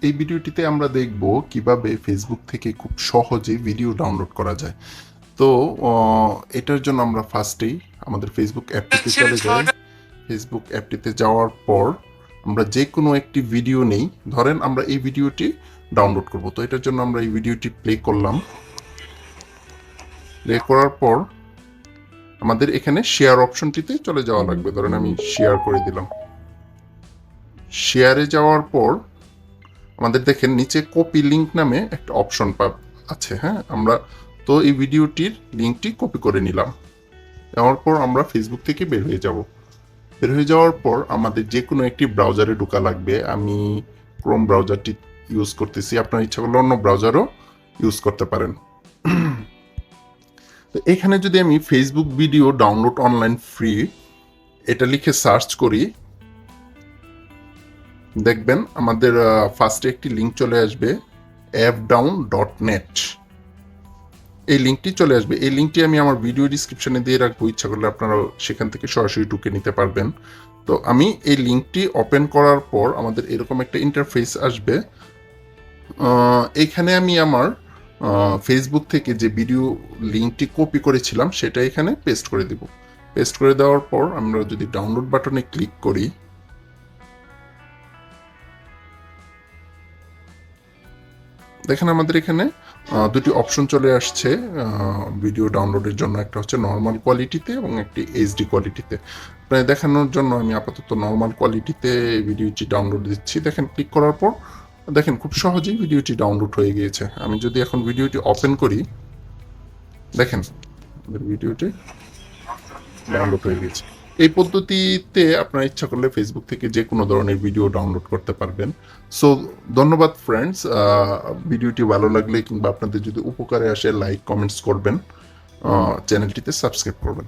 এই ভিডিওটিতে আমরা দেখব কিভাবে ফেসবুক থেকে খুব সহজে ভিডিও ডাউনলোড করা যায়। তো এটার জন্য আমরা ফার্স্টেই আমাদের ফেসবুক অ্যাপটিতে চলে যাই। ফেসবুক অ্যাপটিতে যাওয়ার পর আমরা যে কোনো একটি ভিডিও নেই, ধরেন আমরা এই ভিডিওটি ডাউনলোড করব। তো এটার জন্য আমরা এই ভিডিওটি প্লে করলাম। প্লে করার পর আমাদের এখানে শেয়ার অপশনটিতে চলে যাওয়া লাগবে। ধরেন আমি শেয়ার করে দিলাম। শেয়ারে যাওয়ার পর আমাদের দেখেন নিচে কপি লিঙ্ক নামে একটা অপশন আছে। হ্যাঁ, আমরা তো এই ভিডিওটির লিঙ্কটি কপি করে নিলাম। নেওয়ার পর আমরা ফেসবুক থেকে বের হয়ে যাব। বের হয়ে যাওয়ার পর আমাদের যে কোনো একটি ব্রাউজারে ঢোকা লাগবে। আমি ক্রোম ব্রাউজারটি ইউজ করতেছি, আপনার ইচ্ছা করলে অন্য ব্রাউজারও ইউজ করতে পারেন। তো এখানে যদি আমি Facebook video download online free এটা লিখে সার্চ করি, দেখবেন আমাদের ফার্স্টে একটি লিঙ্ক চলে আসবে, appdown.net। এই লিঙ্কটি চলে আসবে। এই লিঙ্কটি আমি আমার ভিডিও ডিসক্রিপশনে দিয়ে রাখবো, ইচ্ছা করলে আপনারা সেখান থেকে সরাসরি ঢুকে নিতে পারবেন। তো আমি এই লিঙ্কটি ওপেন করার পর আমাদের এরকম একটা ইন্টারফেস আসবে। এখানে আমি আমার ফেসবুক থেকে যে ভিডিও লিঙ্কটি কপি করেছিলাম সেটা এখানে পেস্ট করে দিব। পেস্ট করে দেওয়ার পর আমরা যদি ডাউনলোড বাটনে ক্লিক করি, দেখেন আমাদের এখানে দুটি অপশন চলে আসছে ভিডিও ডাউনলোডের জন্য। একটা হচ্ছে নর্মাল কোয়ালিটিতে এবং একটি এইচডি কোয়ালিটিতে। আপনাদের দেখানোর জন্য আমি আপাতত নর্মাল কোয়ালিটিতে ভিডিওটি ডাউনলোড দিচ্ছি। দেখেন ক্লিক করার পর দেখেন খুব সহজেই ভিডিওটি ডাউনলোড হয়ে গিয়েছে। আমি যদি এখন ভিডিওটি ওপেন করি, দেখেন ভিডিওটি ডাউনলোড হয়ে গেছে। এই পদ্ধতিতে আপনার ইচ্ছা করলে ফেসবুক থেকে যে কোনো ধরনের ভিডিও ডাউনলোড করতে পারবেন। সো ধন্যবাদ ফ্রেন্ডস। ভিডিওটি ভালো লাগলে কিংবা আপনাদের যদি উপকারে আসে লাইক কমেন্টস করবেন, চ্যানেলটিতে সাবস্ক্রাইব করবেন।